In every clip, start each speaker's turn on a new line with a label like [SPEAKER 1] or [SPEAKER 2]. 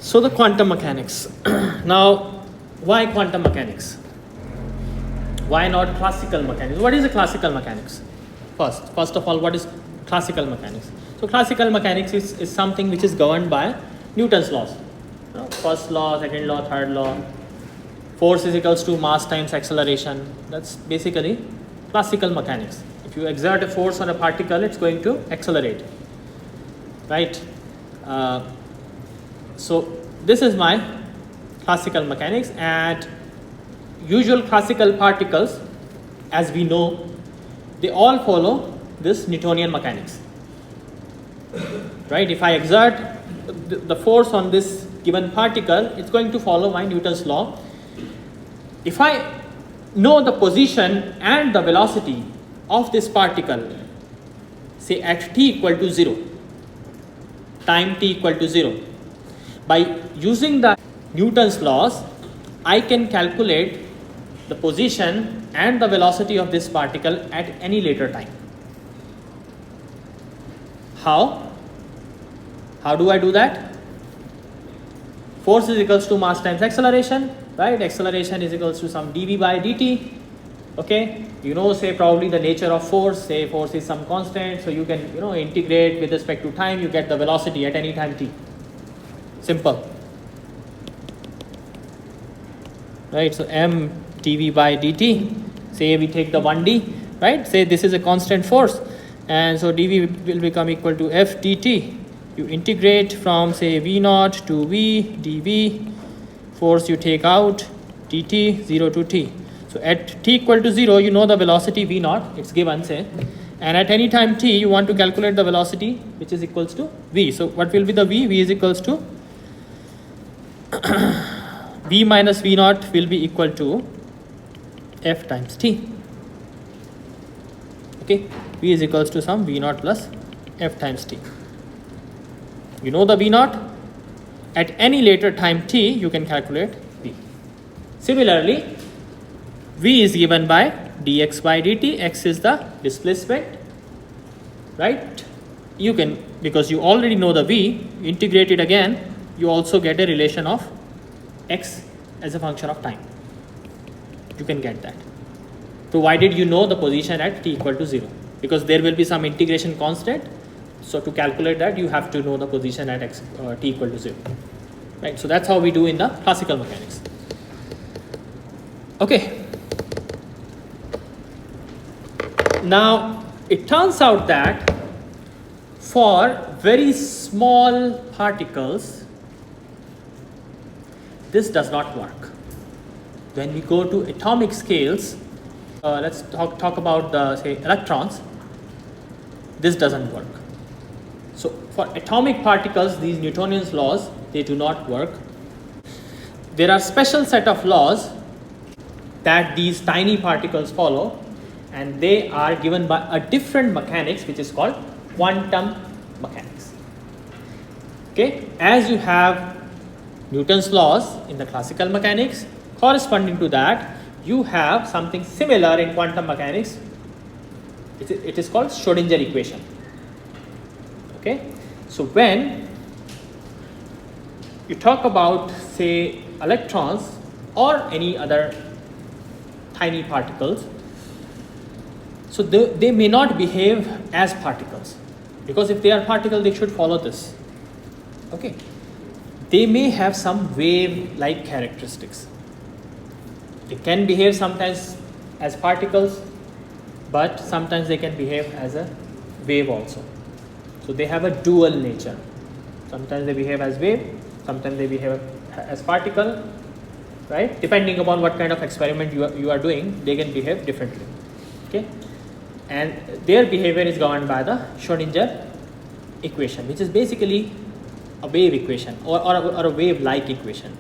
[SPEAKER 1] So the quantum mechanics. Now, why quantum mechanics? Why not classical mechanics? What is the classical mechanics? First of all, what is classical mechanics? So classical mechanics is something which is governed by Newton's laws. You know, first law, second law, third law. Force is equals to mass times acceleration. That's basically classical mechanics. If you exert a force on a particle, it's going to accelerate, right? So this is my classical mechanics, and usual classical particles, as we know, they all follow this Newtonian mechanics, right? If I exert the force on this given particle, it's going to follow my Newton's law. If I know the position and the velocity of this particle, say at t equal to 0, time t equal to 0, by using the Newton's laws, I can calculate the position and the velocity of this particle at any later time. How? How do I do that? Force is equals to mass times acceleration, right? Acceleration is equals to some dv by dt. Okay, you know, say probably the nature of force, say force is some constant, so you can, you know, integrate with respect to time, you get the velocity at any time t. Simple, right? So m dv by dt, say we take the 1d, right? Say this is a constant force, and so dv will become equal to f dt. You integrate from say v naught to v dv, force you take out dt 0 to t. So at t equal to 0, you know the velocity v naught, it's given, say, and at any time t you want to calculate the velocity which is equals to v. So what will be the v? V is equals to v minus v naught will be equal to f times t. Okay, v is equals to some v naught plus f times t. You know the v naught, at any later time t you can calculate v. Similarly, v is given by dx by dt, x is the displacement, right? You can, because you already know the v, integrate it again, you also get a relation of x as a function of time. You can get that, provided you know the position at t equal to 0, because there will be some integration constant. So to calculate that, you have to know the position at x t equal to 0, right? So that's how we do in the classical mechanics. Okay. Now it turns out that for very small particles, this does not work. When we go to atomic scales, let's talk about the, say, electrons, this doesn't work. So for atomic particles, these Newtonian laws, they do not work. There are special set of laws that these tiny particles follow, and they are given by a different mechanics which is called quantum mechanics. Okay, as you have Newton's laws in the classical mechanics, corresponding to that, you have something similar in quantum mechanics. It is called Schrödinger equation. Okay, so when you talk about, say, electrons or any other tiny particles, so they may not behave as particles, because if they are particles, they should follow this. Okay, they may have some wave-like characteristics. They can behave sometimes as particles, but sometimes they can behave as a wave also. So they have a dual nature. Sometimes they behave as wave, sometimes they behave as particle, right? Depending upon what kind of experiment you are doing, they can behave differently. Okay, and their behavior is governed by the Schrödinger equation, which is basically a wave equation or a wave-like equation.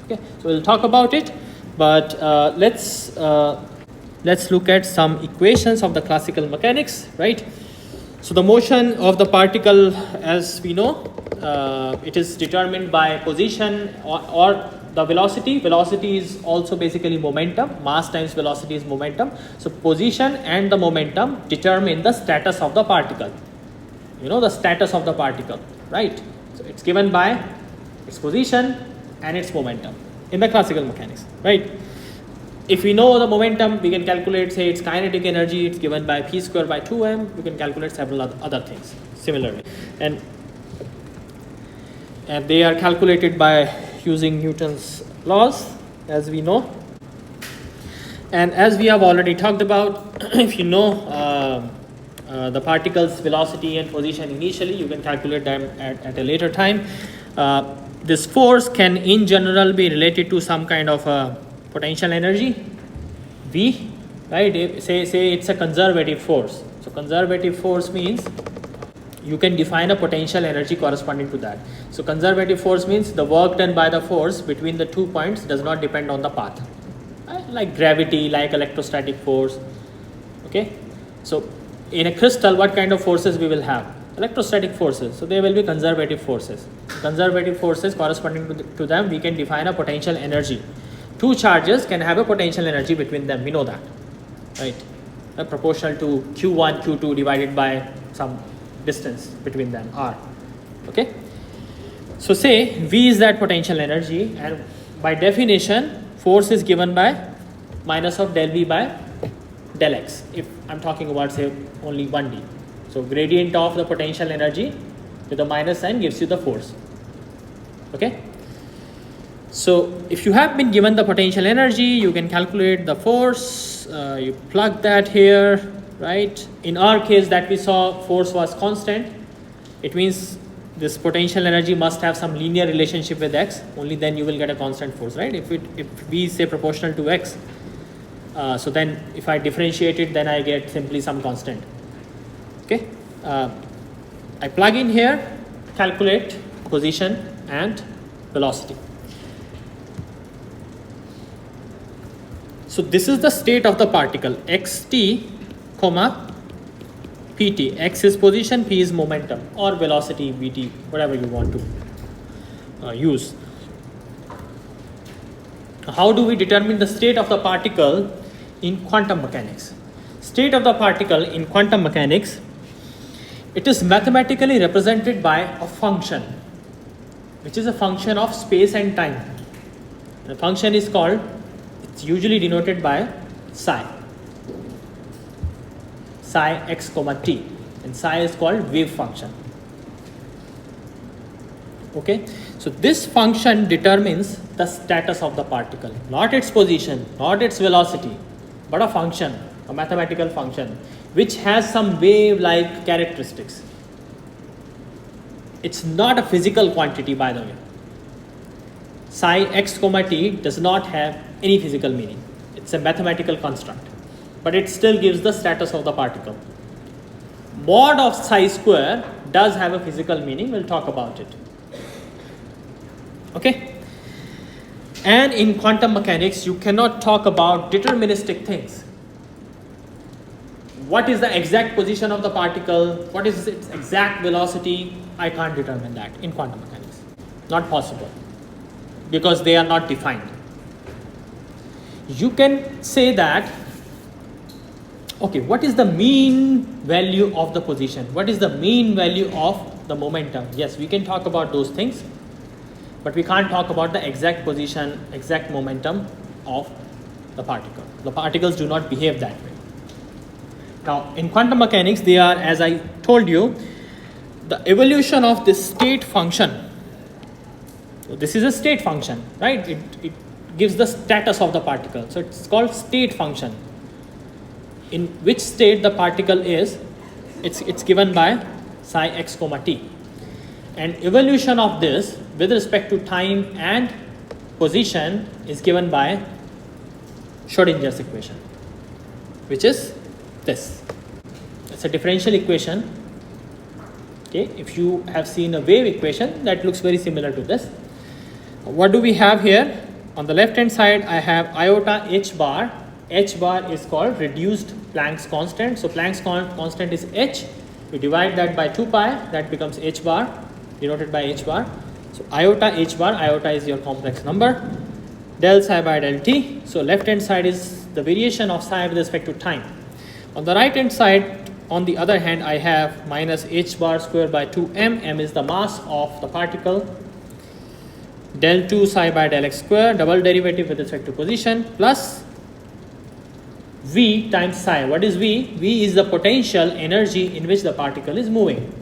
[SPEAKER 1] Okay, so we'll talk about it, but let's look at some equations of the classical mechanics, right? So the motion of the particle, as we know, it is determined by position or the velocity. Velocity is also basically momentum. Mass times velocity is momentum. So position and the momentum determine the status of the particle. You know the status of the particle, right? So it's given by its position and its momentum in the classical mechanics, right? If we know the momentum, we can calculate, say, its kinetic energy. It's given by p square by 2m. We can calculate several other things similarly, and they are calculated by using Newton's laws, as we know. And as we have already talked about, if you know the particle's velocity and position initially, you can calculate them at a later time. This force can in general be related to some kind of potential energy, V, right? Say it's a conservative force. So conservative force means you can define a potential energy corresponding to that. So conservative force means the work done by the force between the 2 points does not depend on the path. Like gravity, like electrostatic force, okay? So in a crystal, what kind of forces we will have? Electrostatic forces. So they will be conservative forces. Conservative forces corresponding to them, we can define a potential energy. Two charges can have a potential energy between them, we know that, right? Proportional to Q1, Q2 divided by some distance between them, R, okay? So say V is that potential energy, and by definition, force is given by minus of del V by del X, if I'm talking about, say, only 1D. So gradient of the potential energy with a minus sign gives you the force, okay? So if you have been given the potential energy, you can calculate the force, you plug that here, right? In our case that we saw, force was constant. It means this potential energy must have some linear relationship with X, only then you will get a constant force, right? If V is, say, proportional to X, so then if I differentiate it, then I get simply some constant, okay? I plug in here, calculate position and velocity. So this is the state of the particle, xt, comma, pt. X is position, p is momentum, or velocity, vt, whatever you want to use. How do we determine the state of the particle in quantum mechanics? State of the particle in quantum mechanics, it is mathematically represented by a function, which is a function of space and time. The function is called, it's usually denoted by psi x comma t, and psi is called wave function, okay? So this function determines the status of the particle, not its position, not its velocity, but a function, a mathematical function, which has some wave-like characteristics. It's not a physical quantity, by the way. Psi x comma t does not have any physical meaning. It's a mathematical construct, but it still gives the status of the particle. Mod of psi square does have a physical meaning. We'll talk about it, okay? And in quantum mechanics, you cannot talk about deterministic things. What is the exact position of the particle? What is its exact velocity? I can't determine that in quantum mechanics. Not possible, because they are not defined. You can say that, okay, what is the mean value of the position? What is the mean value of the momentum? Yes, we can talk about those things, but we can't talk about the exact position, exact momentum of the particle. The particles do not behave that way. Now, in quantum mechanics, they are, as I told you, the evolution of this state function. So this is a state function, right? It gives the status of the particle. So it's called state function. In which state the particle is, it's given by psi x comma t. And evolution of this with respect to time and position is given by Schrödinger's equation, which is this. It's a differential equation. Okay, if you have seen a wave equation, that looks very similar to this. What do we have here? On the left hand side, I have iota h bar. H bar is called reduced Planck's constant. So Planck's constant is h. You divide that by 2 pi, that becomes h bar, denoted by h bar. So iota h bar, iota is your complex number. Del psi by del t. So left hand side is the variation of psi with respect to time. On the right hand side, on the other hand, I have minus h bar square by 2m. M is the mass of the particle. del 2 psi by del x square, double derivative with respect to position, plus v times psi. What is v? V is the potential energy in which the particle is moving.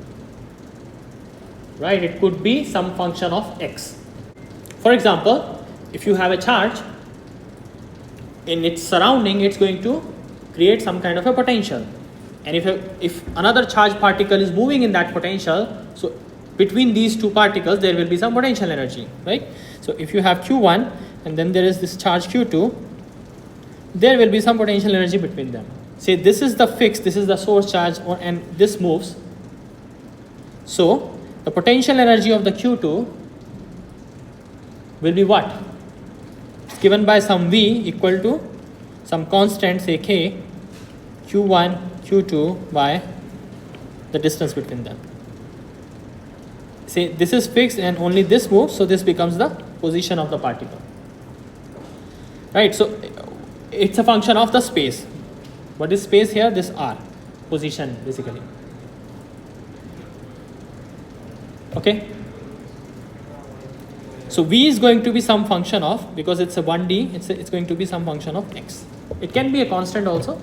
[SPEAKER 1] Right? It could be some function of x. For example, if you have a charge, in its surrounding, it's going to create some kind of a potential. And if another charged particle is moving in that potential, so between these two particles, there will be some potential energy, right? So if you have Q1 and then there is this charge Q2, there will be some potential energy between them. Say this is the fixed, this is the source charge, and this moves. So the potential energy of the Q2 will be what? It's given by some V equal to some constant, say K, Q1, Q2 by the distance between them. Say this is fixed and only this moves, so this becomes the position of the particle. Right, so it's a function of the space. What is space here? This R, position basically. Okay, so V is going to be some function of, because it's a 1D, it's going to be some function of x. It can be a constant also,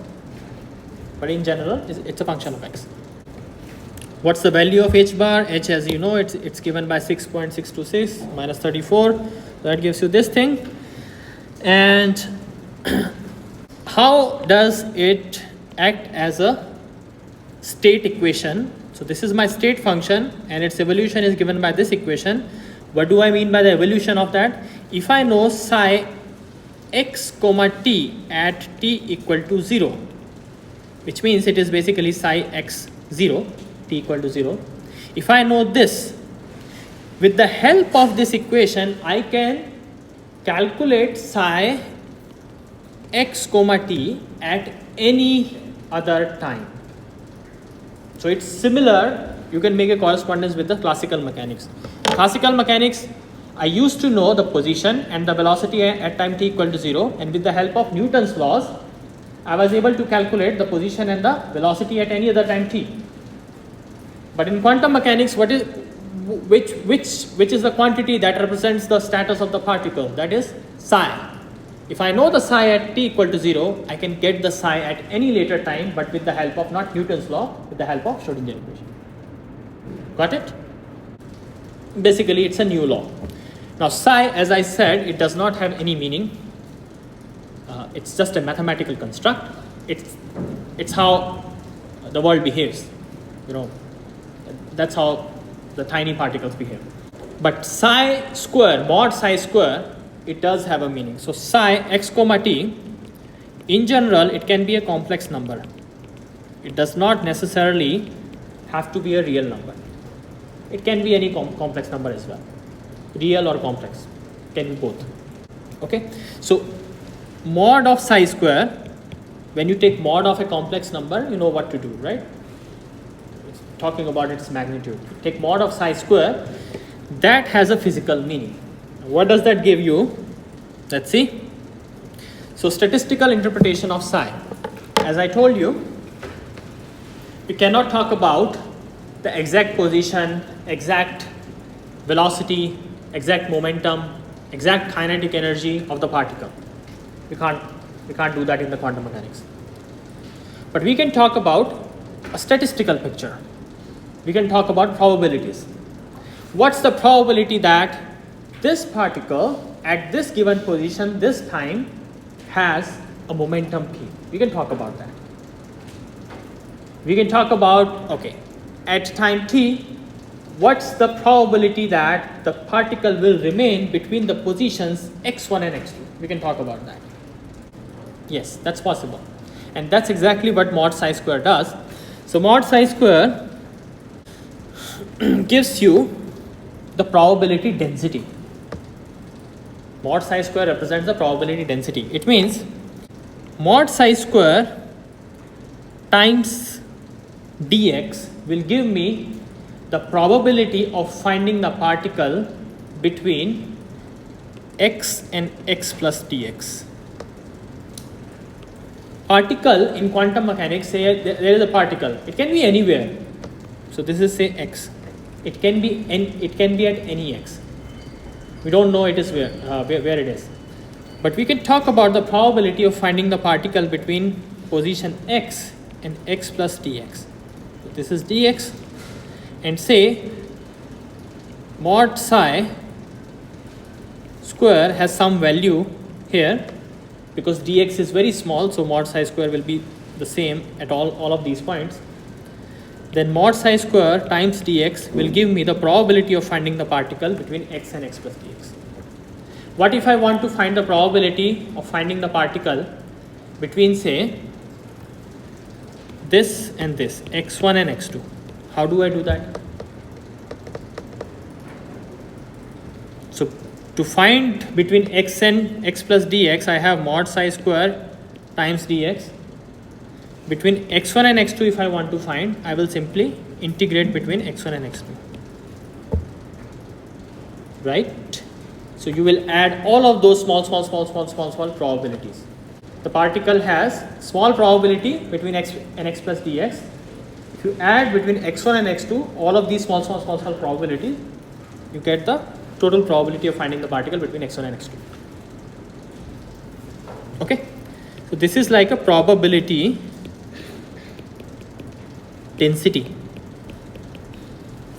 [SPEAKER 1] but in general it's a function of x. What's the value of h bar? H, as you know, it's given by 6.626 minus 34. So that gives you this thing. And how does it act as a state equation? So this is my state function and its evolution is given by this equation. What do I mean by the evolution of that? If I know psi x comma t at t equal to 0, which means it is basically psi x 0, t equal to 0. If I know this, with the help of this equation, I can calculate psi x comma t at any other time. So it's similar, you can make a correspondence with the classical mechanics. Classical mechanics, I used to know the position and the velocity at time t equal to 0, and with the help of Newton's laws, I was able to calculate the position and the velocity at any other time t. But in quantum mechanics, which is the quantity that represents the status of the particle? That is psi. If I know the psi at t equal to 0, I can get the psi at any later time, but with the help of not Newton's law, with the help of Schrödinger equation. Got it? Basically, it's a new law. Now, psi, as I said, it does not have any meaning. It's just a mathematical construct. It's how the world behaves. You know, that's how the tiny particles behave. But psi square, mod psi square, it does have a meaning. So psi x comma t, in general, it can be a complex number. It does not necessarily have to be a real number. It can be any complex number as well. Real or complex, can be both. Okay, so mod of psi square, when you take mod of a complex number, you know what to do, right? It's talking about its magnitude. Take mod of psi square, that has a physical meaning. What does that give you? Let's see. So statistical interpretation of psi. As I told you, you cannot talk about the exact position, exact velocity, exact momentum, exact kinetic energy of the particle. We can't do that in the quantum mechanics. But we can talk about a statistical picture. We can talk about probabilities. What's the probability that this particle at this given position, this time, has a momentum p? We can talk about that. We can talk about, okay, at time t, what's the probability that the particle will remain between the positions x1 and x2? We can talk about that. Yes, that's possible. And that's exactly what mod psi square does. So mod psi square gives you the probability density. Mod psi square represents the probability density. It means mod psi square times dx will give me the probability of finding the particle between x and x plus dx. Particle in quantum mechanics, say there is a particle. It can be anywhere. So this is say x. It can be at any x. We don't know it is where it is. But we can talk about the probability of finding the particle between position x and x plus dx. So this is dx, and say mod psi square has some value here, because dx is very small, so mod psi square will be the same at all of these points. Then mod psi square times dx will give me the probability of finding the particle between x and x plus dx. What if I want to find the probability of finding the particle between, say, this and this, x1 and x2? How do I do that? So to find between x and x plus dx, I have mod psi square times dx. Between x1 and x2, if I want to find, I will simply integrate between x1 and x2. Right? So you will add all of those small probabilities. The particle has small probability between x and x plus dx. If you add between x1 and x2, all of these small probabilities, you get the total probability of finding the particle between x1 and x2. Okay? So this is like a probability density,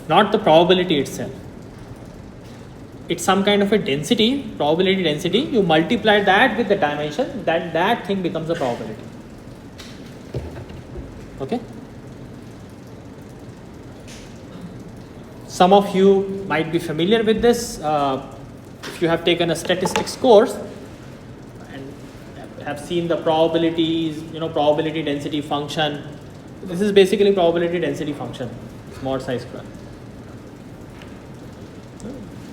[SPEAKER 1] not the probability itself. It's some kind of a density, probability density. You multiply that with the dimension, that thing becomes a probability. Okay? Some of you might be familiar with this. If you have taken a statistics course and have seen the probabilities, probability density function. This is basically probability density function, mod psi square.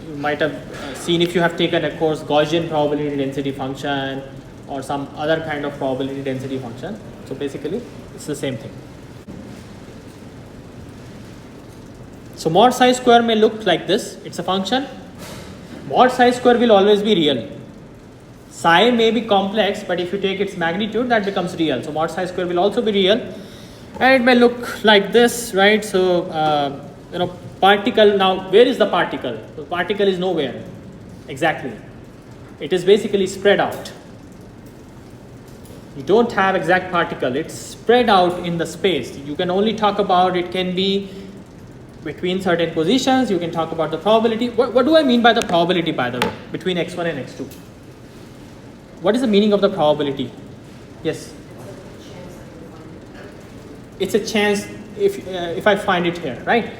[SPEAKER 1] You might have seen, if you have taken a course, Gaussian probability density function or some other kind of probability density function. So basically, it's the same thing. So mod psi square may look like this. It's a function. Mod psi square will always be real. Psi may be complex, but if you take its magnitude, that becomes real. So mod psi square will also be real. And it may look like this, right? So, particle, now where is the particle? The particle is nowhere, exactly. It is basically spread out. You don't have exact particle, it's spread out in the space. You can only talk about, it can be between certain positions, you can talk about the probability. What do I mean by the probability, by the way, between x1 and x2? What is the meaning of the probability? Yes? It's a chance if I find it here, right?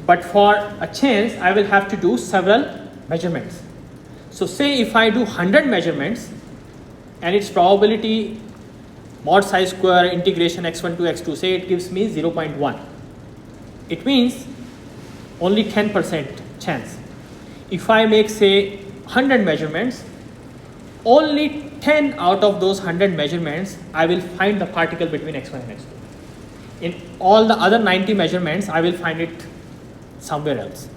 [SPEAKER 1] But for a chance, I will have to do several measurements. So say if I do 100 measurements and its probability mod psi square integration x1 to x2, say it gives me 0.1. It means only 10% chance. If I make, say, 100 measurements, only 10 out of those 100 measurements, I will find the particle between x1 and x2. In all the other 90 measurements, I will find it somewhere else.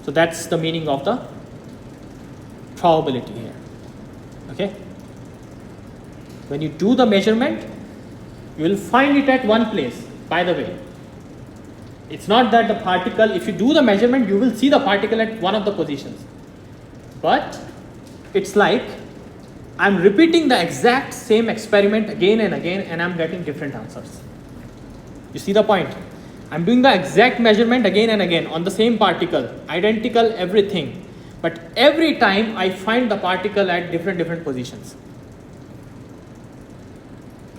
[SPEAKER 1] So that's the meaning of the probability here. Okay? When you do the measurement, you will find it at one place, by the way. It's not that the particle, if you do the measurement, you will see the particle at one of the positions. But it's like I'm repeating the exact same experiment again and again, and I'm getting different answers. You see the point? I'm doing the exact measurement again and again on the same particle, identical everything. But every time I find the particle at different positions.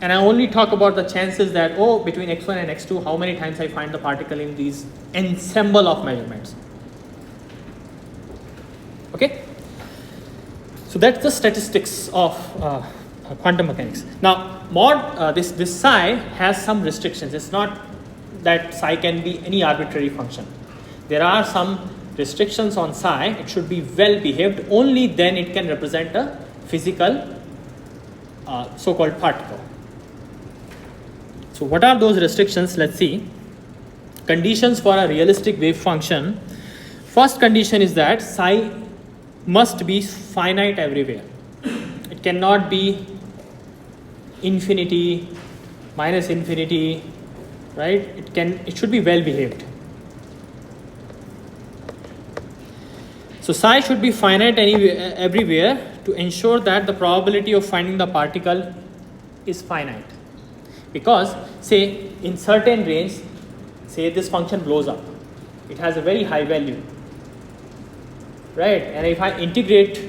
[SPEAKER 1] And I only talk about the chances that, between x1 and x2, how many times I find the particle in these ensemble of measurements. Okay? So that's the statistics of quantum mechanics. Now, this psi has some restrictions. It's not that psi can be any arbitrary function. There are some restrictions on psi. It should be well behaved. Only then it can represent a physical so-called particle. So what are those restrictions? Let's see. Conditions for a realistic wave function. First condition is that psi must be finite everywhere. It cannot be infinity, minus infinity, right? It should be well behaved. So psi should be finite everywhere to ensure that the probability of finding the particle is finite. Because say in certain range, say this function blows up, it has a very high value, right? And if I integrate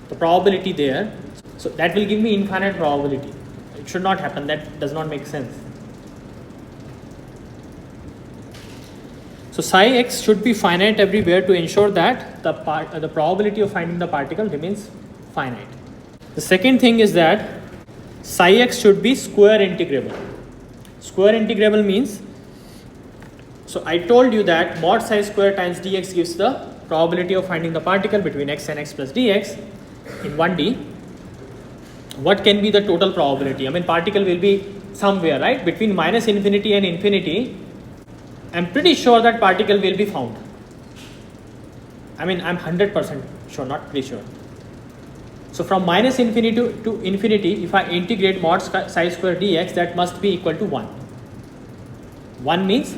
[SPEAKER 1] the probability there, so that will give me infinite probability. It should not happen, that does not make sense. So psi x should be finite everywhere to ensure that the probability of finding the particle remains finite. The second thing is that psi x should be square integrable. Square integrable means, so I told you that mod psi square times dx gives the probability of finding the particle between x and x plus dx in 1D. What can be the total probability? I mean, particle will be somewhere, right? Between minus infinity and infinity, I'm pretty sure that particle will be found. I mean, I'm 100% sure, not pretty sure. So from minus infinity to infinity, if I integrate mod psi square dx, that must be equal to 1. 1 means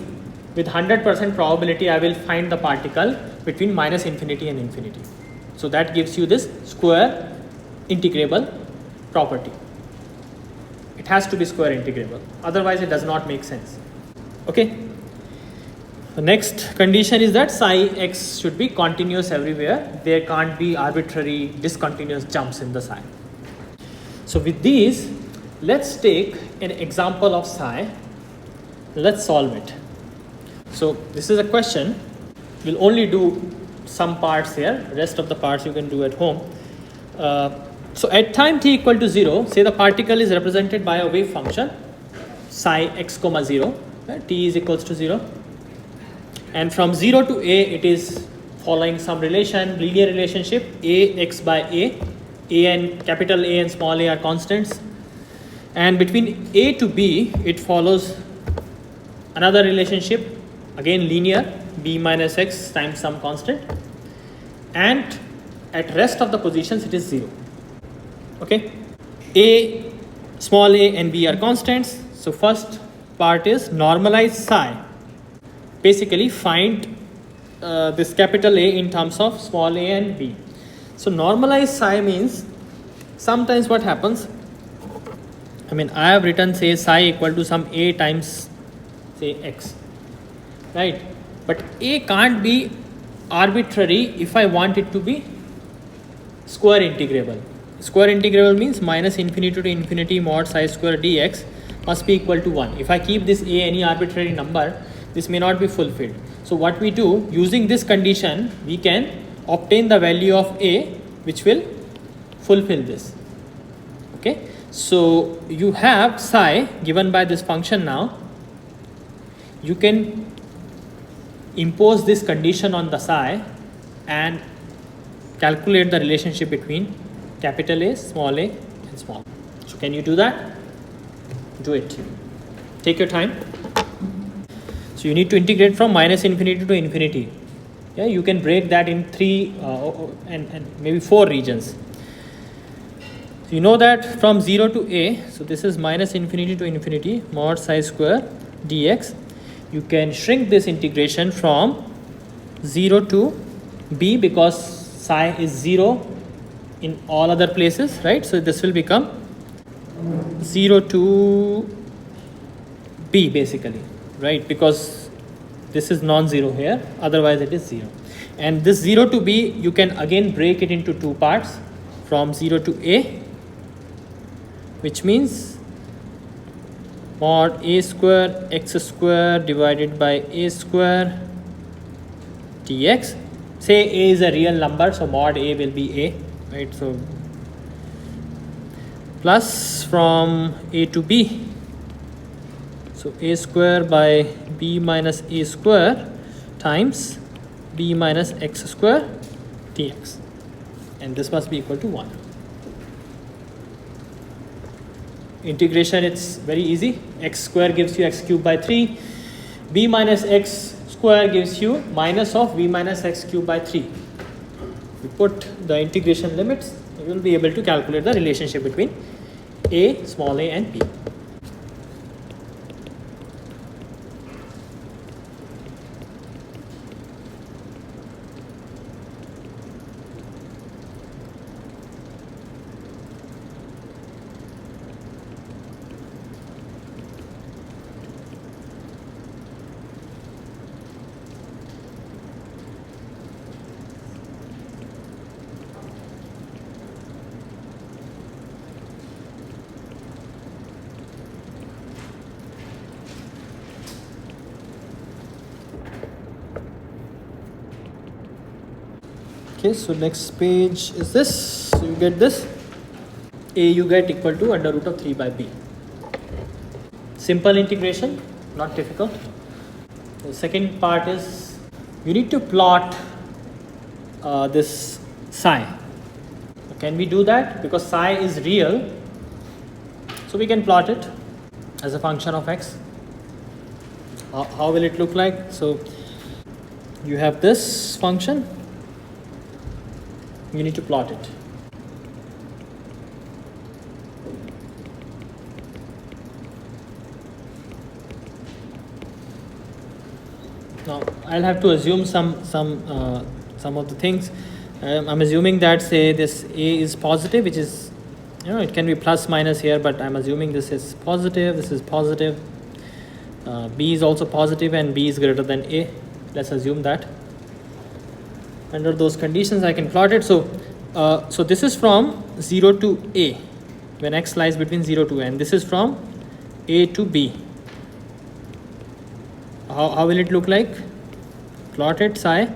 [SPEAKER 1] with 100% probability, I will find the particle between minus infinity and infinity. So that gives you this square integrable property. It has to be square integrable, otherwise it does not make sense. Okay. The next condition is that psi x should be continuous everywhere. There can't be arbitrary discontinuous jumps in the psi. So with these, let's take an example of psi. Let's solve it. So this is a question. We'll only do some parts here. Rest of the parts you can do at home. So at time t equal to 0, say the particle is represented by a wave function psi x comma 0. T is equals to 0. And from 0 to a, it is following some linear relationship, a x by a and capital A and small a are constants. And between a to b, it follows another relationship, again linear, b minus x times some constant. And at rest of the positions, it is 0. Okay, a, small a and b are constants. So first part is normalize psi. Basically find this capital A in terms of small a and b. So normalize psi means, sometimes what happens, I mean, I have written say psi equal to some a times say x, right? But a can't be arbitrary if I want it to be square integrable. Square integrable means minus infinity to infinity mod psi square dx must be equal to 1. If I keep this a any arbitrary number, this may not be fulfilled. So what we do, using this condition, we can obtain the value of a which will fulfill this. Okay, so you have psi given by this function now. You can impose this condition on the psi and calculate the relationship between capital A, small a and small. So can you do that? Do it. Take your time. So you need to integrate from minus infinity to infinity. Yeah, you can break that in 3 and maybe 4 regions. So you know that from 0 to a, so this is minus infinity to infinity mod psi square dx. You can shrink this integration from 0 to b because psi is 0 in all other places, right? So this will become 0 to b basically, right? Because this is non-zero here, otherwise it is 0. And this 0 to b, you can again break it into 2 parts, from 0 to a, which means mod a square x square divided by a square dx. Say a is a real number, so mod a will be a, right? So plus from a to b, so a square by b minus a square times b minus x square dx, and this must be equal to 1. Integration, it's very easy. X square gives you x cubed by 3, b minus x square gives you minus of b minus x cubed by 3. You put the integration limits, you will be able to calculate the relationship between a, small a and b. Okay, so next page is this. So you get this. A you get equal to under root of 3 by b. Simple integration, not difficult. The second part is you need to plot this psi. Can we do that? Because psi is real, so we can plot it as a function of x. How will it look like? So you have this function, you need to plot it. Now I'll have to assume some of the things. I'm assuming that, say, this a is positive, which is, it can be plus minus here, but I'm assuming this is positive, this is positive. B is also positive and b is greater than a. Let's assume that. Under those conditions I can plot it. So so this is from 0 to a, when x lies between 0 to a, and this is from a to b. How will it look like? Plot it psi.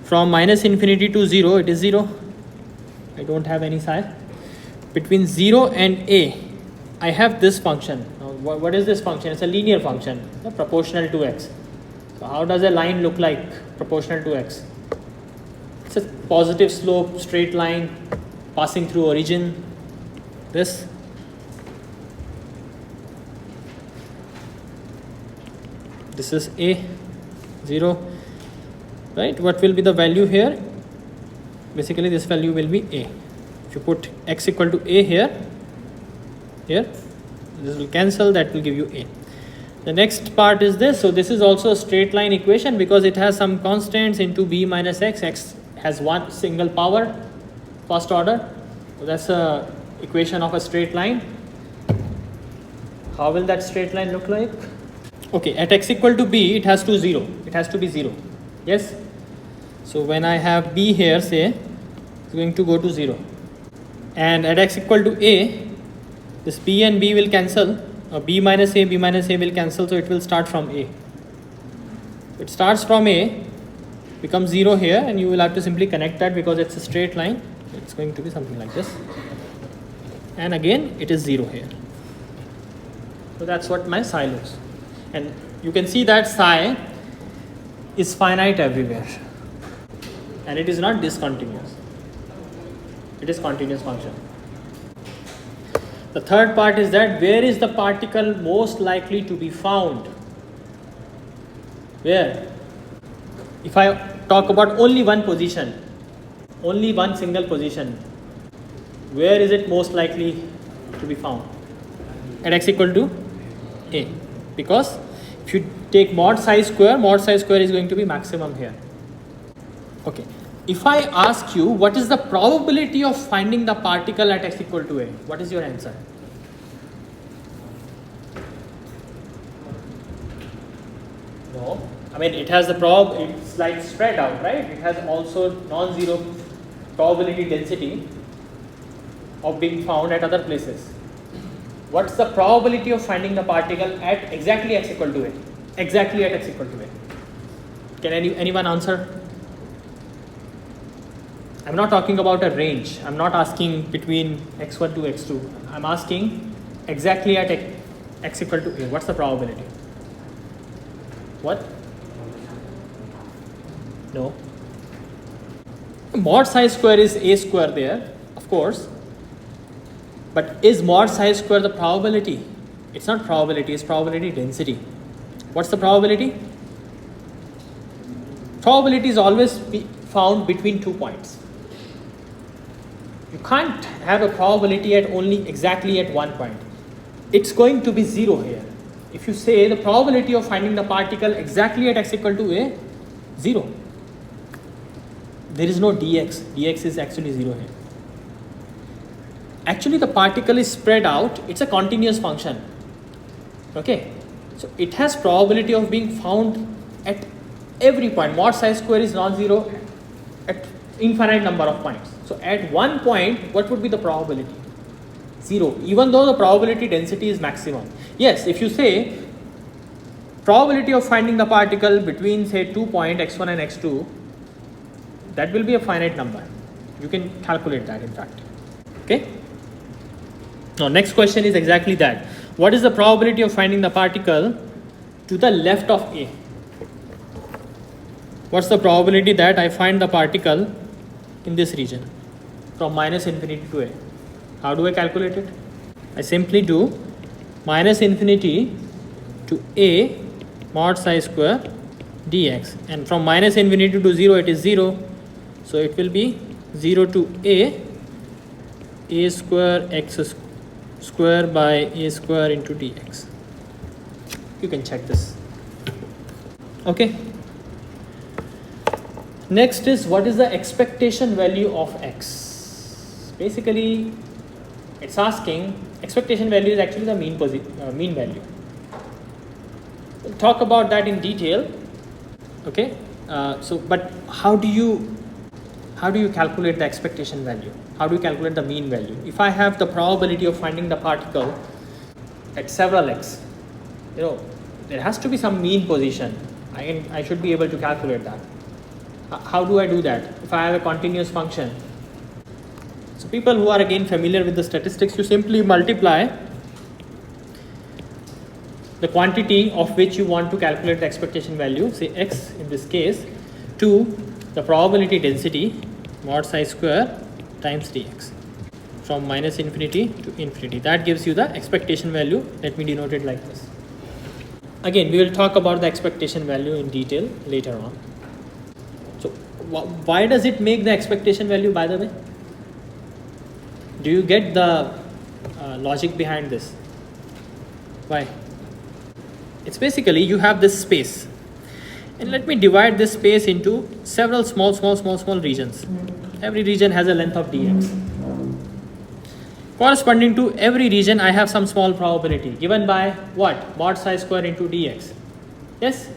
[SPEAKER 1] From minus infinity to 0, it is 0. I don't have any psi. Between 0 and a, I have this function. Now, what is this function? It's a linear function, proportional to x. So how does a line look like proportional to x? It's a positive slope, straight line, passing through origin. This. This is a, 0. Right? What will be the value here? Basically, this value will be a. If you put x equal to a here, this will cancel, that will give you a. The next part is this. So this is also a straight line equation because it has some constants into b minus x. X has one single power, first order. So that's a equation of a straight line. How will that straight line look like? Okay, at x equal to b, it has to 0. It has to be 0. Yes? So when I have b here, say, it's going to go to 0. And at x equal to a, this b and b will cancel. B minus a will cancel, so it will start from a. It starts from a, becomes 0 here, and you will have to simply connect that because it's a straight line. It's going to be something like this. And again, it is 0 here. So that's what my psi looks. And you can see that psi is finite everywhere. And it is not discontinuous. It is continuous function. The third part is that where is the particle most likely to be found? Where? If I talk about only one position, only one single position, where is it most likely to be found? At x equal to a. Because if you take mod psi square is going to be maximum here. Okay. If I ask you what is the probability of finding the particle at x equal to a, what is your answer? No. I mean, it has the it's like spread out, right? It has also non-zero probability density of being found at other places. What's the probability of finding the particle at exactly x equal to a? Exactly at x equal to a. Can anyone answer? I'm not talking about a range. I'm not asking between x1 to x2. I'm asking exactly at x equal to a. What's the probability? What? No. Mod psi square is a square there, of course. But is mod psi square the probability? It's not probability, it's probability density. What's the probability? Probability is always found between 2 points. You can't have a probability at only exactly at 1 point. It's going to be 0 here. If you say the probability of finding the particle exactly at x equal to a, 0. There is no dx. Dx is actually 0 here. Actually, the particle is spread out. It's a continuous function. Okay. So it has probability of being found at every point. Mod psi square is non-zero at infinite number of points. So at 1 point, what would be the probability? 0, even though the probability density is maximum. Yes, if you say probability of finding the particle between, say, 2 points x1 and x2 that will be a finite number. You can calculate that, in fact. Okay. Now, next question is exactly that. What is the probability of finding the particle to the left of A? What's the probability that I find the particle in this region from minus infinity to A? How do I calculate it? I simply do minus infinity to A mod psi square dx, and from minus infinity to 0 it is 0, so it will be 0 to a square x square by a square into dx. You can check this. Okay. Next is, what is the expectation value of x? Basically, it's asking, expectation value is actually the mean value. We'll talk about that in detail. Okay. But how do you calculate the expectation value? How do you calculate the mean value? If I have the probability of finding the particle at several x, there has to be some mean position. I should be able to calculate that. How do I do that? If I have a continuous function. So people who are again familiar with the statistics, you simply multiply the quantity of which you want to calculate the expectation value, say x in this case, to the probability density mod psi square times dx from minus infinity to infinity. That gives you the expectation value. Let me denote it like this. Again, we will talk about the expectation value in detail later on. So why does it make the expectation value, by the way? Do you get the logic behind this? Why? It's basically, you have this space, and let me divide this space into several small regions. Every region has a length of dx. Corresponding to every region, I have some small probability given by what? Mod psi square into dx. Yes?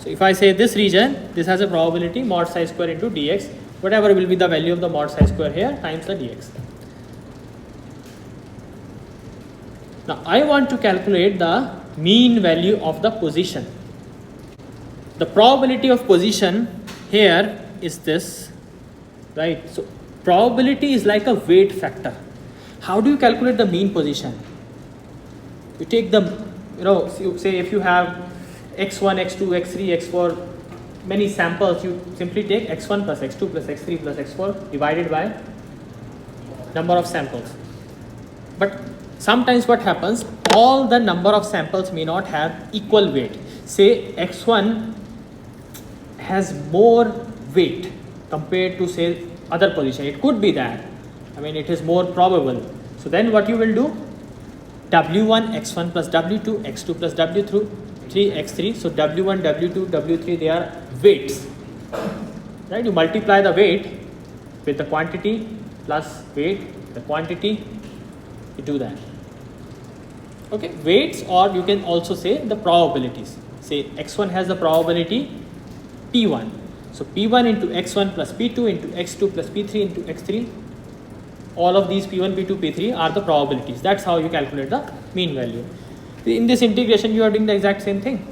[SPEAKER 1] So if I say this region, this has a probability mod psi square into dx, whatever will be the value of the mod psi square here times the dx. Now I want to calculate the mean value of the position. The probability of position here is this, right? So probability is like a weight factor. How do you calculate the mean position? You take the, say if you have x1, x2, x3, x4, many samples, you simply take x1 plus x2 plus x3 plus x4 divided by number of samples. But sometimes what happens, all the number of samples may not have equal weight. Say x1 has more weight compared to, say, other position. It could be that. It is more probable. So then what you will do? W1 x1 plus W2 x2 plus W3 x3. So W1, W2, W3, they are weights. Right? You multiply the weight with the quantity plus weight, the quantity, you do that. Okay, weights, or you can also say the probabilities. Say x1 has the probability p1. So p1 into x1 plus p2 into x2 plus p3 into x3. All of these p1, p2, p3 are the probabilities. That's how you calculate the mean value. In this integration, you are doing the exact same thing.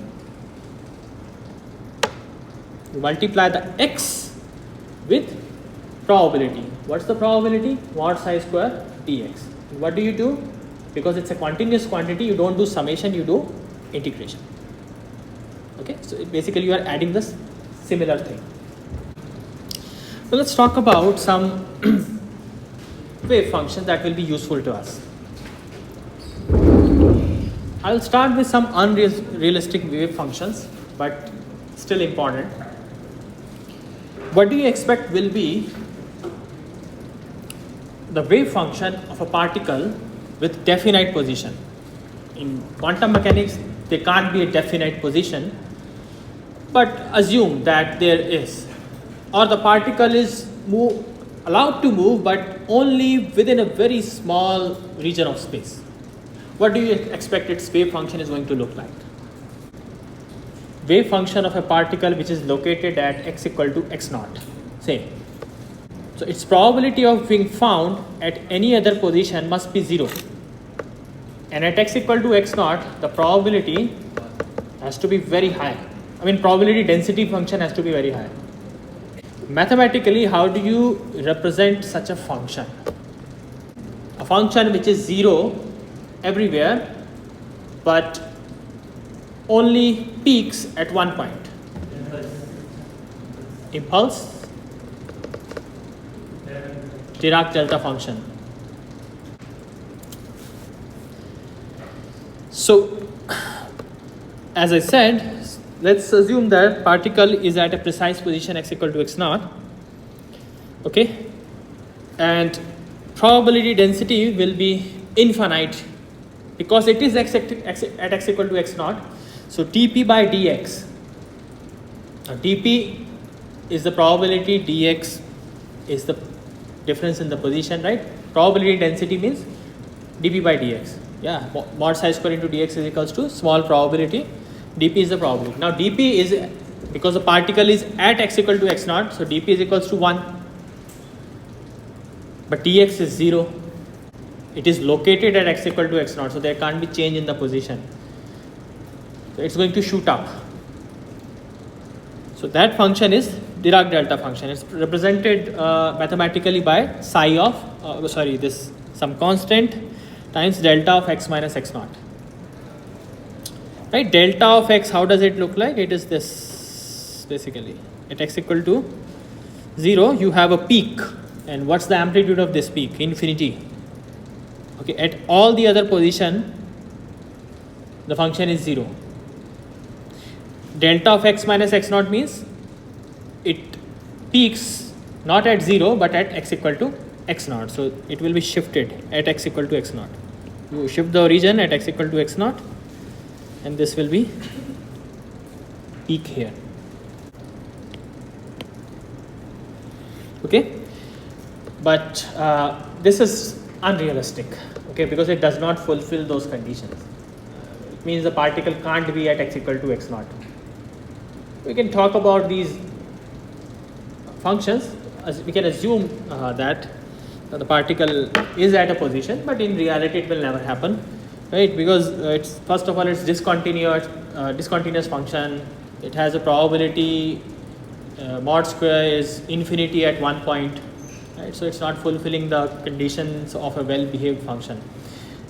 [SPEAKER 1] You multiply the x with probability. What's the probability? Mod psi square dx. And what do? Because it's a continuous quantity, you don't do summation, you do integration. Okay, so basically you are adding this similar thing. So let's talk about some wave functions that will be useful to us. I'll start with some unrealistic wave functions, but still important. What do you expect will be the wave function of a particle with definite position? In quantum mechanics, there can't be a definite position, but assume that there is, or the particle is allowed to move, but only within a very small region of space. What do you expect its wave function is going to look like? Wave function of a particle which is located at x equal to x naught, say. So its probability of being found at any other position must be 0. And at x equal to x naught, the probability has to be very high. Probability density function has to be very high. mathematically, how do you represent such a function? A function which is 0 everywhere, but only peaks at one point. Impulse. Dirac delta function. So, as I said, let's assume that particle is at a precise position x equal to x naught. Okay, and probability density will be infinite because it is at x equal to x naught. So dp by dx. Now dp is the probability, dx is the difference in the position, right? Probability density means dp by dx. Yeah, mod psi square into dx is equals to small probability. dp is the probability. Now dp is, because the particle is at x equal to x naught, so dp is equals to 1. But dx is 0. It is located at x equal to x naught, so there can't be change in the position. So it's going to shoot up. So that function is Dirac delta function. It's represented mathematically by psi of this some constant times delta of x minus x naught. Right, delta of x, how does it look like? It is this basically. At x equal to 0, you have a peak. And what's the amplitude of this peak? Infinity. Okay, at all the other position, the function is 0. Delta of x minus x naught means it peaks not at 0 but at x equal to x naught. So it will be shifted at x equal to x naught. You shift the origin at x equal to x naught, and this will be peak here. Okay, but this is unrealistic. Okay, because it does not fulfill those conditions. It means the particle can't be at x equal to x naught. We can talk about these functions. As we can assume that the particle is at a position, but in reality it will never happen, right? Because it's, first of all, it's discontinuous function. It has a probability mod square is infinity at one point, right? So it's not fulfilling the conditions of a well-behaved function.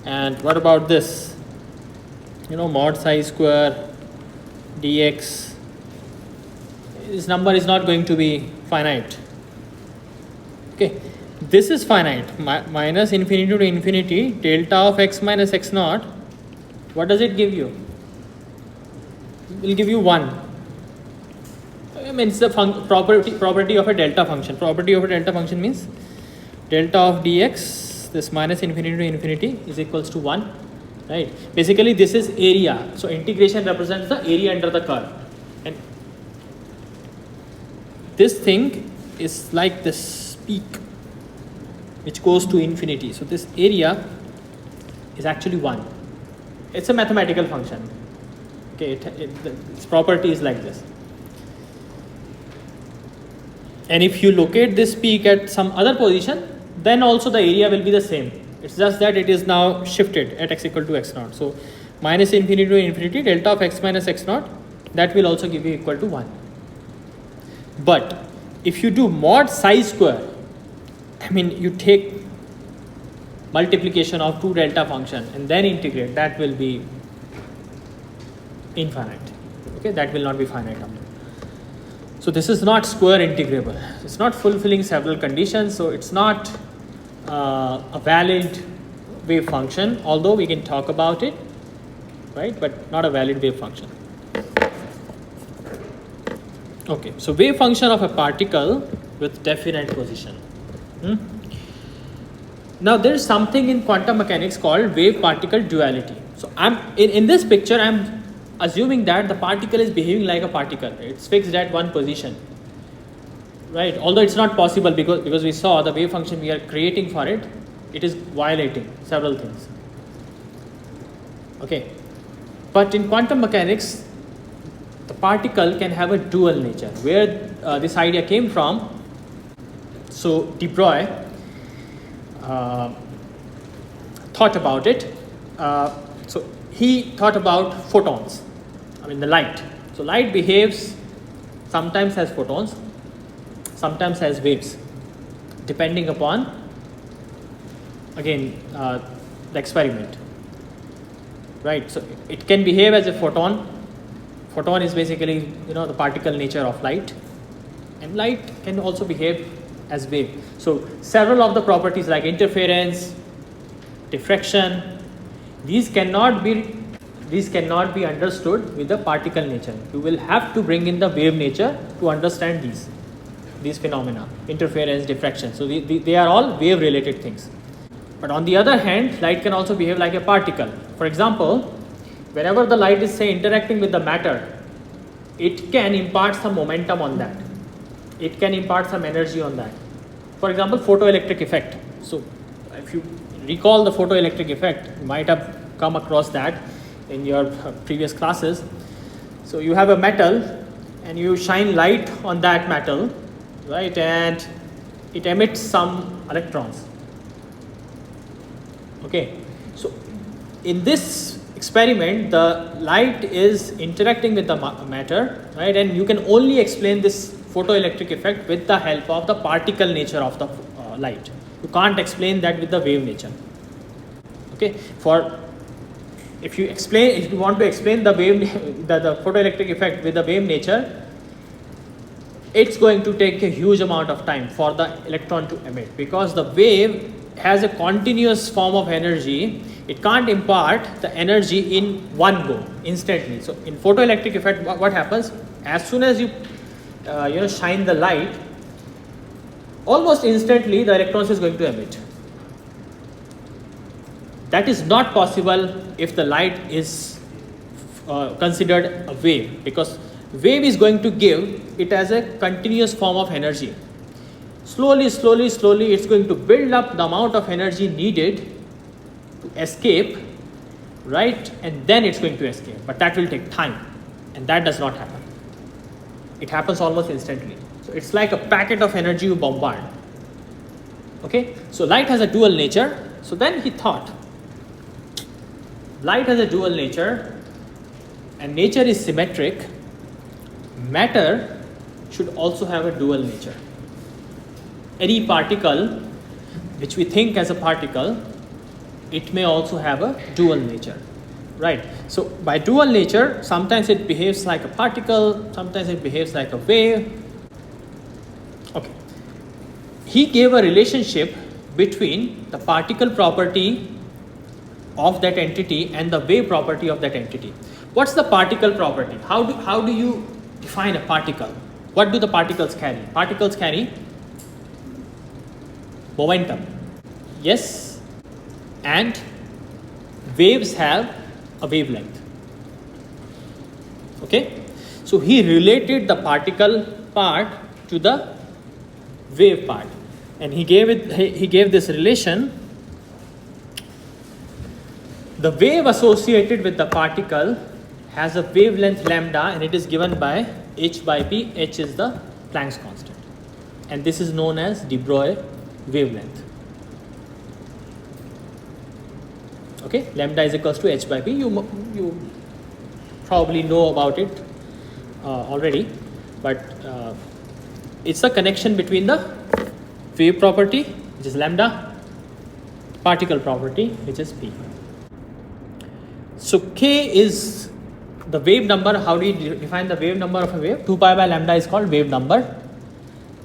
[SPEAKER 1] And what about this? Mod psi square dx. This number is not going to be finite. Okay, this is finite. Minus infinity to infinity, delta of x minus x naught. What does it give you? It will give you 1. I mean, it's the property of a delta function. Property of a delta function means delta of dx, this minus infinity to infinity, is equals to 1. Right? Basically, this is area. So integration represents the area under the curve. And this thing is like this peak which goes to infinity. So this area is actually 1. It's a mathematical function. Okay, its property is like this. And if you locate this peak at some other position, then also the area will be the same. It's just that it is now shifted at x equal to x naught. So minus infinity to infinity, delta of x minus x naught, that will also give you equal to 1. But if you do mod psi square, I mean, you take multiplication of 2 delta function and then integrate, that will be infinite. Okay, that will not be finite number. So this is not square integrable. It's not fulfilling several conditions, so it's not a valid wave function, although we can talk about it, right? But not a valid wave function. Okay, so wave function of a particle with definite position. Now there is something in quantum mechanics called wave particle duality. So I'm in this picture, I'm assuming that the particle is behaving like a particle. It's fixed at one position, right? Although it's not possible because we saw the wave function we are creating for it, it is violating several things. Okay, but in quantum mechanics, the particle can have a dual nature. Where this idea came from? So de Broglie thought about it. So he thought about photons. I mean the light. So light behaves sometimes as photons, sometimes as waves, depending upon, again, the experiment, right? So it can behave as a photon. Photon is basically, the particle nature of light, and light can also behave as wave. So several of the properties like interference, diffraction, these cannot be understood with the particle nature. You will have to bring in the wave nature to understand these phenomena, interference, diffraction. So they are all wave related things. But on the other hand, light can also behave like a particle. For example, whenever the light is, say, interacting with the matter, it can impart some momentum on that. It can impart some energy on that. For example, photoelectric effect. So if you recall the photoelectric effect, you might have come across that in your previous classes. So you have a metal and you shine light on that metal, right, and it emits some electrons. Okay, so in this experiment, the light is interacting with the matter, right, and you can only explain this photoelectric effect with the help of the particle nature of the light. You can't explain that with the wave nature. Okay, if you want to explain the wave, the photoelectric effect with the wave nature, it's going to take a huge amount of time for the electron to emit, because the wave has a continuous form of energy. It can't impart the energy in one go instantly. So in photoelectric effect, what happens? As soon as you shine the light, almost instantly the electrons is going to emit. That is not possible if the light is considered a wave, because wave is going to give it as a continuous form of energy. Slowly it's going to build up the amount of energy needed to escape, right, and then it's going to escape, but that will take time, and that does not happen. It happens almost instantly. So it's like a packet of energy you bombard. Okay, so light has a dual nature. So then he thought, light has a dual nature and nature is symmetric. Matter should also have a dual nature. Any particle which we think as a particle, it may also have a dual nature, right? So by dual nature, sometimes it behaves like a particle, sometimes it behaves like a wave. Okay, he gave a relationship between the particle property of that entity and the wave property of that entity. What's the particle property? How do you define a particle? What do the particles carry? Particles carry momentum, yes, and waves have a wavelength. Okay, so he related the particle part to the wave part, and he gave this relation. The wave associated with the particle has a wavelength lambda, and it is given by h by p. H is the Planck's constant, and this is known as de Broglie wavelength. Okay, lambda is equals to h by p. You probably know about it already, but it's a connection between the wave property, which is lambda, particle property, which is p. So k is the wave number. How do you define the wave number of a wave? 2 pi by lambda is called wave number,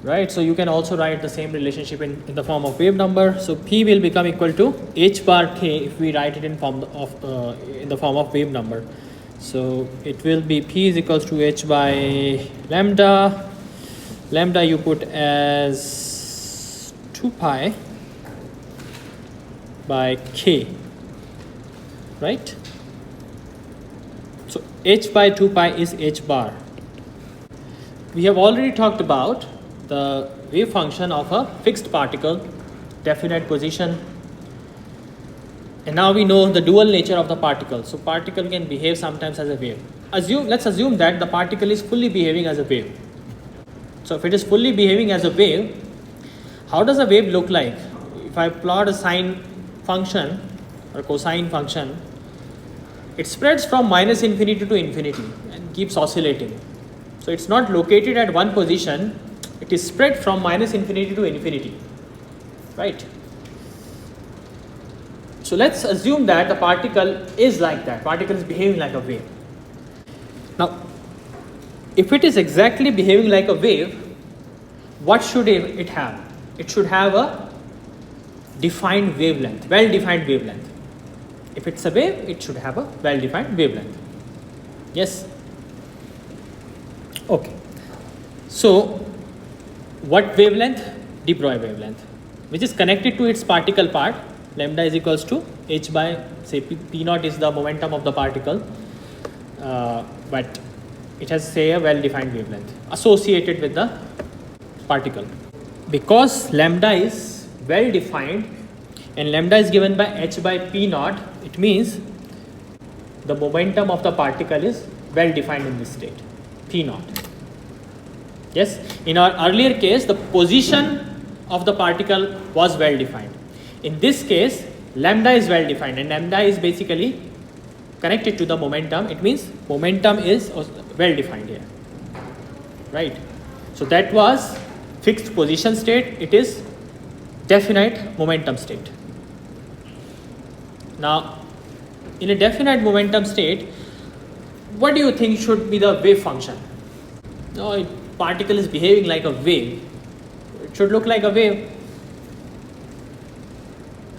[SPEAKER 1] right? So you can also write the same relationship in the form of wave number. So p will become equal to h bar k if we write it in the form of wave number. So it will be p is equals to h by lambda. Lambda you put as 2 pi by k, right? So h by 2 pi is h bar. We have already talked about the wave function of a fixed particle, definite position, and now we know the dual nature of the particle. So particle can behave sometimes as a wave. Let's assume that the particle is fully behaving as a wave. So if it is fully behaving as a wave, how does a wave look like? If I plot a sine function or a cosine function, it spreads from minus infinity to infinity and keeps oscillating. So it's not located at one position, It is spread from minus infinity to infinity, right? So let's assume that the particle is like that. Particle is behaving like a wave. Now, if it is exactly behaving like a wave, what should it have? It should have a defined wavelength, well-defined wavelength. If it's a wave, it should have a well-defined wavelength. Yes? Okay. So, what wavelength? De Broglie wavelength, which is connected to its particle part. Lambda is equals to h by, say, p naught is the momentum of the particle, but it has, say, a well-defined wavelength associated with the particle. Because lambda is well-defined and lambda is given by h by p naught, it means the momentum of the particle is well-defined in this state, p naught. Yes, in our earlier case, the position of the particle was well-defined. In this case, lambda is well-defined and lambda is basically connected to the momentum. It means momentum is well-defined here, right? So that was fixed position state. It is definite momentum state. Now, in a definite momentum state, what do you think should be the wave function? No, particle is behaving like a wave. It should look like a wave.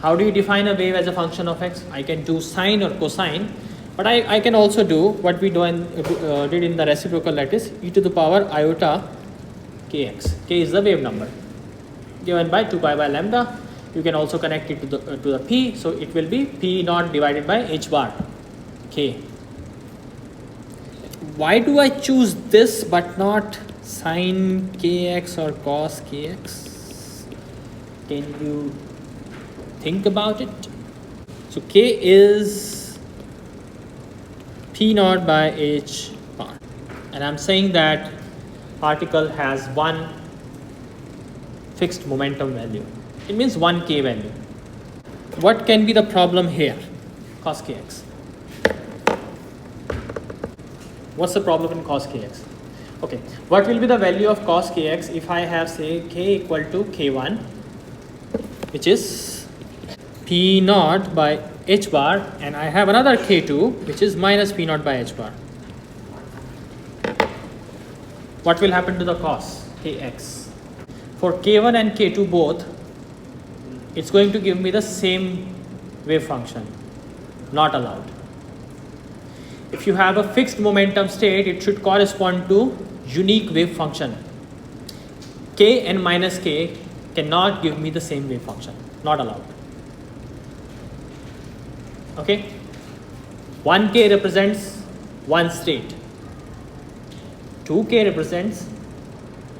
[SPEAKER 1] How do you define a wave as a function of x? I can do sine or cosine, but I can also do what we did in the reciprocal lattice, e to the power iota kx. K is the wave number given by 2 pi by lambda. You can also connect it to the p, so it will be p naught divided by h bar k. Why do I choose this but not sine kx or cos kx? Can you think about it? So k is p naught by h bar, and I'm saying that particle has one fixed momentum value. It means 1 k value. What can be the problem here? Cos kx. What's the problem in cos kx? Okay, what will be the value of cos kx if I have, say, k equal to k1, which is p naught by h bar, and I have another k2, which is minus p naught by h bar. What will happen to the cos kx? For k1 and k2 both, it's going to give me the same wave function, not allowed. If you have a fixed momentum state, it should correspond to unique wave function. K and minus k cannot give me the same wave function, not allowed. Okay, 1k represents one state, 2k represents,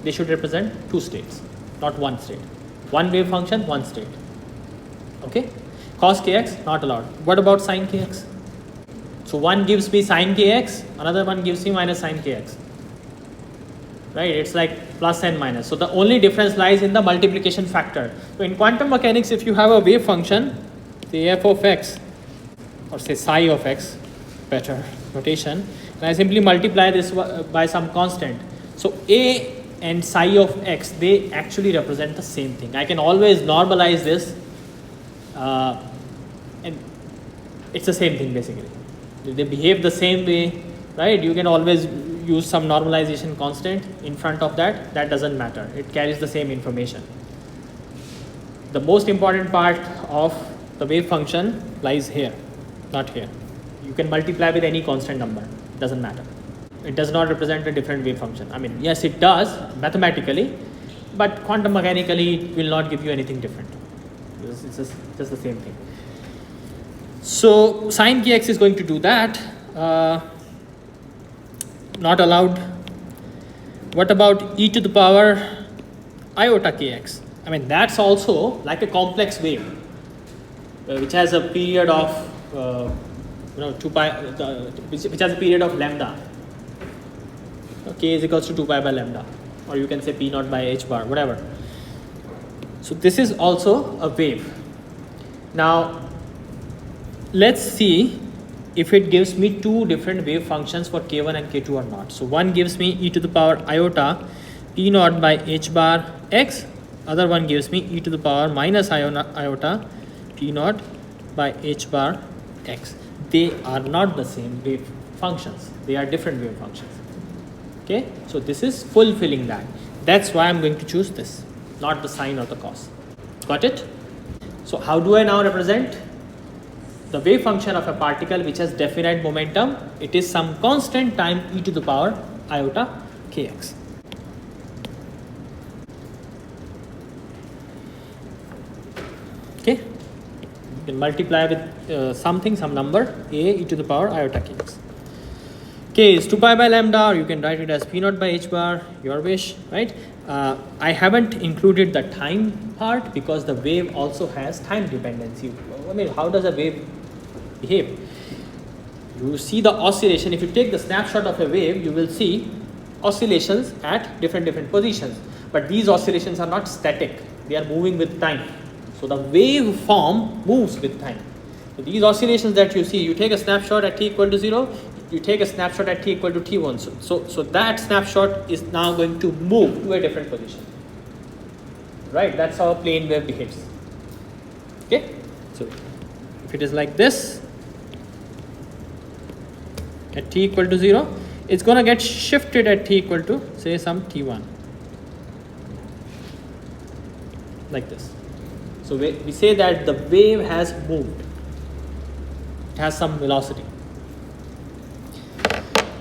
[SPEAKER 1] they should represent two states, not one state. One wave function, one state. Okay, cos kx not allowed. What about sine kx? So one gives me sine kx, another one gives me minus sine kx. Right, it's like plus and minus. So the only difference lies in the multiplication factor. So in quantum mechanics, if you have a wave function, say f of x, or say psi of x, better notation, and I simply multiply this by some constant. So a and psi of x, they actually represent the same thing. I can always normalize this, and it's the same thing basically. They behave the same way, right? You can always use some normalization constant in front of that. That doesn't matter. It carries the same information. The most important part of the wave function lies here, not here. You can multiply with any constant number. It doesn't matter. It does not represent a different wave function. I mean, yes, it does mathematically, but quantum mechanically it will not give you anything different. It's just the same thing. So sine kx is going to do that. Not allowed. What about e to the power iota kx? I mean, that's also like a complex wave, which has a period of 2 pi, which has a period of lambda. K is equals to 2 pi by lambda, or you can say p naught by h bar, whatever. So this is also a wave. Now let's see if it gives me two different wave functions for k1 and k2 or not. So one gives me e to the power iota p naught by h bar x, other one gives me e to the power minus iota p naught by h bar x. They are not the same wave functions, they are different wave functions. Okay, so this is fulfilling that. That's why I'm going to choose this, not the sine or the cos. Got it? So how do I now represent the wave function of a particle which has definite momentum? It is some constant time e to the power iota kx. Okay, you can multiply with some number a e to the power iota kx. K is 2 pi by lambda, or you can write it as p naught by h bar, your wish, right? I haven't included the time part because the wave also has time dependency. I mean, how does a wave behave? You see the oscillation. If you take the snapshot of a wave, you will see oscillations at different positions. But these oscillations are not static, they are moving with time. So the wave form moves with time. So these oscillations that you see, you take a snapshot at t equal to 0, you take a snapshot at t equal to t1. So that snapshot is now going to move to a different position. Right? That's how a plane wave behaves. Okay? So if it is like this, at t equal to 0, it's going to get shifted at t equal to, say, some t1. Like this. So we say that the wave has moved. It has some velocity.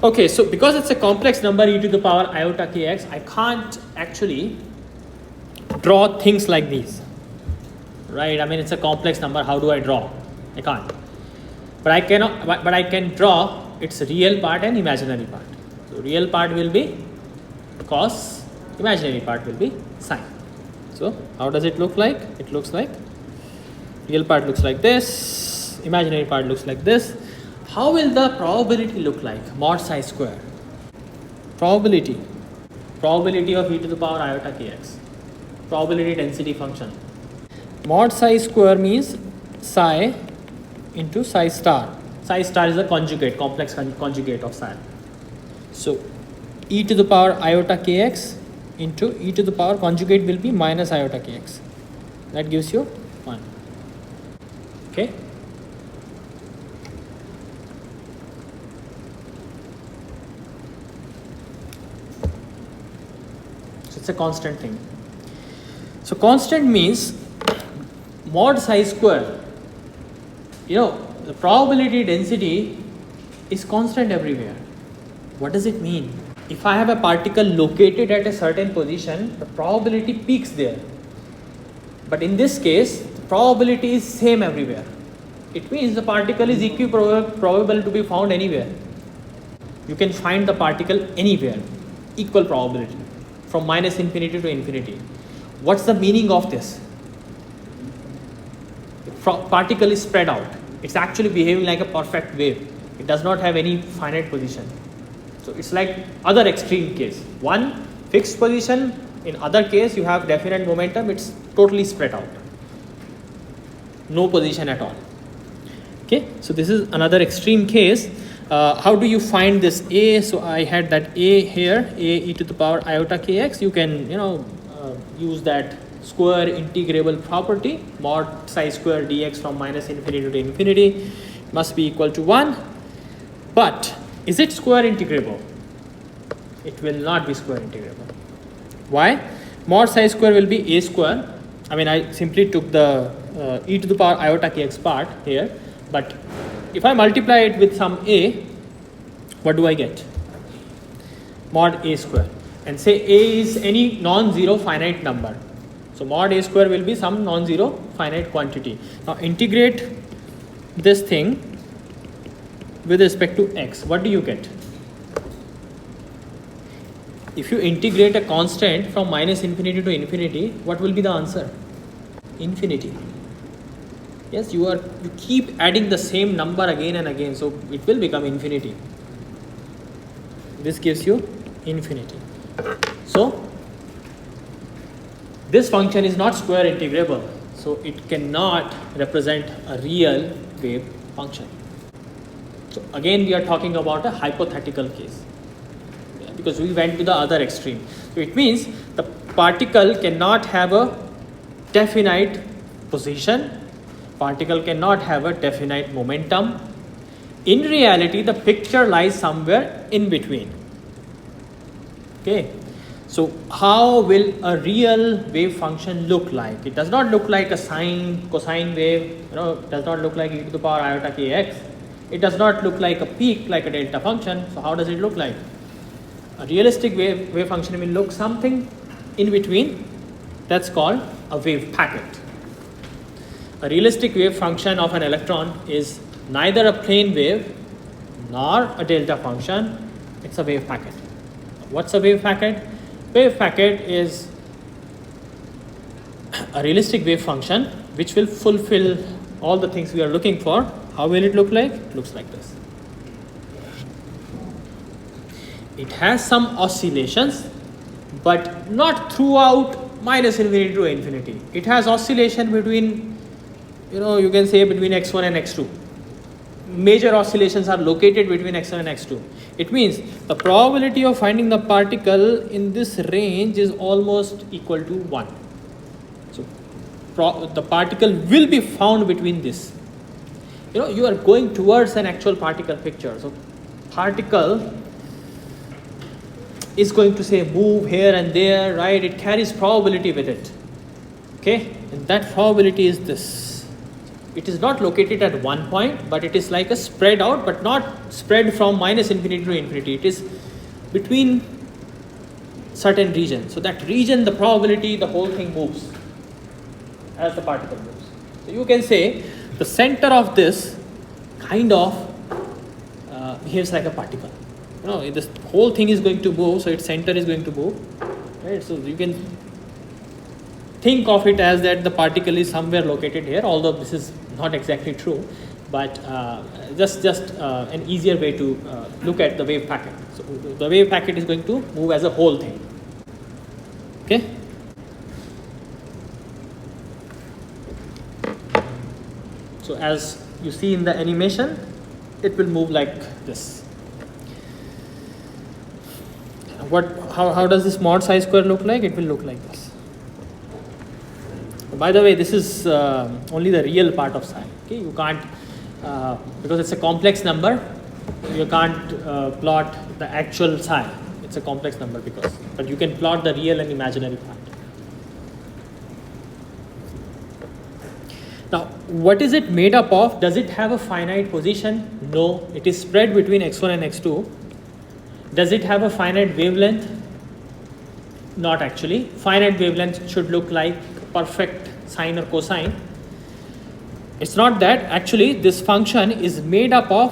[SPEAKER 1] Okay, so because it's a complex number e to the power iota kx, I can't actually draw things like these. Right? I mean, it's a complex number. How do I draw? I can't. But I cannot. But I can draw its real part and imaginary part. So real part will be cos, imaginary part will be sine. So how does it look like? It looks like, real part looks like this, imaginary part looks like this. How will the probability look like? Mod psi square. Probability of e to the power iota kx. Probability density function. Mod psi square means psi into psi star. Psi star is a conjugate, complex conjugate of psi. So e to the power iota kx into e to the power conjugate will be minus iota kx. That gives you 1. Okay. So it's a constant thing. So constant means mod psi square. You know, the probability density is constant everywhere. What does it mean? If I have a particle located at a certain position, the probability peaks there. But in this case, the probability is same everywhere. It means the particle is equiprobable to be found anywhere. You can find the particle anywhere, equal probability, from minus infinity to infinity. What's the meaning of this? The particle is spread out. It's actually behaving like a perfect wave. It does not have any finite position. So it's like other extreme case. One fixed position, in other case you have definite momentum, it's totally spread out. No position at all. Okay, so this is another extreme case. How do you find this A? So I had that A here, A e to the power iota kx. You can, use that square integrable property, mod psi square dx from minus infinity to infinity must be equal to 1. But is it square integrable? It will not be square integrable. Why? Mod psi square will be a square. I mean, I simply took the e to the power iota kx part here. But if I multiply it with some a, what do I get? Mod a square. And say a is any non-zero finite number. So mod a square will be some non-zero finite quantity. Now integrate this thing with respect to x. What do you get? If you integrate a constant from minus infinity to infinity, what will be the answer? Infinity. Yes, you keep adding the same number again and again, so it will become infinity. This gives you infinity. So this function is not square integrable, so it cannot represent a real wave function. So again we are talking about a hypothetical case. because we went to the other extreme. So it means the particle cannot have a definite position, particle cannot have a definite momentum. In reality, the picture lies somewhere in between. Okay, so how will a real wave function look like? It does not look like a sine, cosine wave, it does not look like e to the power iota kx. It does not look like a peak, like a delta function. So how does it look like? A realistic wave function will look something in between. That's called a wave packet. A realistic wave function of an electron is neither a plane wave nor a delta function. It's a wave packet. What's a wave packet? Wave packet is a realistic wave function which will fulfill all the things we are looking for. How will it look like? It looks like this. It has some oscillations, but not throughout minus infinity to infinity. It has oscillation between, you can say between x1 and x2. Major oscillations are located between x1 and x2. It means the probability of finding the particle in this range is almost equal to 1. So the particle will be found between this. You are going towards an actual particle picture. So particle is going to say move here and there, right? It carries probability with it. Okay, and that probability is this. It is not located at one point, but it is like a spread out, but not spread from minus infinity to infinity. It is between certain regions. So that region, the probability, the whole thing moves as the particle moves. So you can say the center of this kind of behaves like a particle. This whole thing is going to move, so its center is going to move. Right? So you can think of it as that the particle is somewhere located here, although this is not exactly true, but just an easier way to look at the wave packet. So the wave packet is going to move as a whole thing. Okay. So as you see in the animation, it will move like this. How does this mod psi square look like? It will look like this. By the way, this is only the real part of psi. Okay, you can't because it's a complex number. You can't plot the actual psi. It's a complex number but you can plot the real and imaginary part. Now, what is it made up of? Does it have a finite position? No, it is spread between x1 and x2. Does it have a finite wavelength? Not actually. Finite wavelength should look like perfect sine or cosine. It's not that. Actually, this function is made up of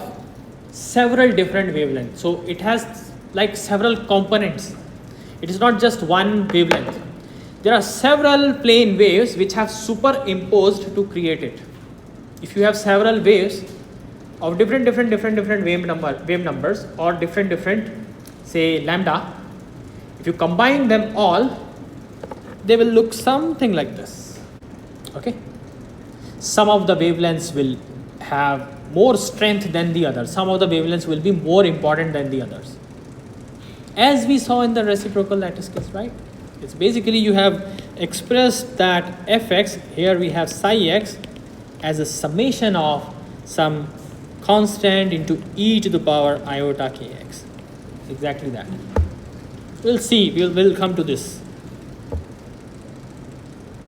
[SPEAKER 1] several different wavelengths. So it has like several components. It is not just one wavelength. There are several plane waves which have superimposed to create it. If you have several waves of different wave numbers or different say lambda, if you combine them all, they will look something like this. Okay, some of the wavelengths will have more strength than the others. Some of the wavelengths will be more important than the others, as we saw in the reciprocal lattice case, right? It's basically you have expressed that fx, here we have psi x as a summation of some constant into e to the power iota kx. Exactly that. We'll see, we'll come to this.